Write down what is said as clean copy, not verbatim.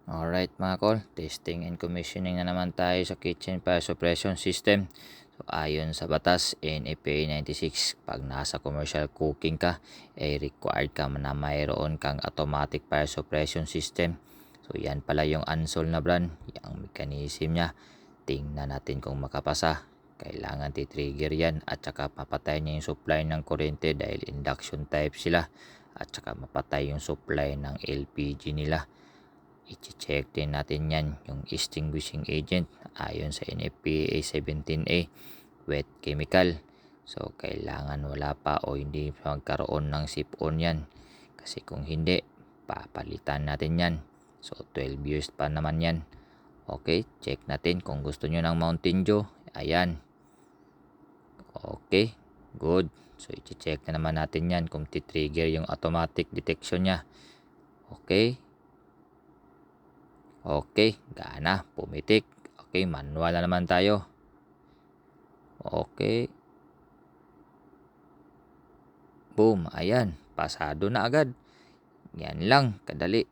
Alright mga kol, testing and commissioning na naman tayo sa kitchen fire suppression system. So ayon sa batas NFPA 96, pag nasa commercial cooking ka, required ka na mayroon kang automatic fire suppression system. So yan pala yung Ansol na brand, yung mechanism niya. Tingnan natin kung makapasa. Kailangan titrigger yan at saka mapatay niya yung supply ng kuryente dahil induction type sila. At saka mapatay yung supply ng LPG nila. I-check din natin yan, yung extinguishing agent ayon sa NFPA 17A, wet chemical. So kailangan wala pa o hindi magkaroon ng sip-on yan, kasi kung hindi, papalitan natin yan. So 12 years pa naman yan. Okay, check natin kung gusto nyo ng Mountain Dew. Ayan, okay, good. So i-check na naman natin yan kung titrigger yung automatic detection nya. Okay, gana, pumitik. Okay, manual na naman tayo. Okay. Boom, ayan, pasado na agad. Yan lang, kadali.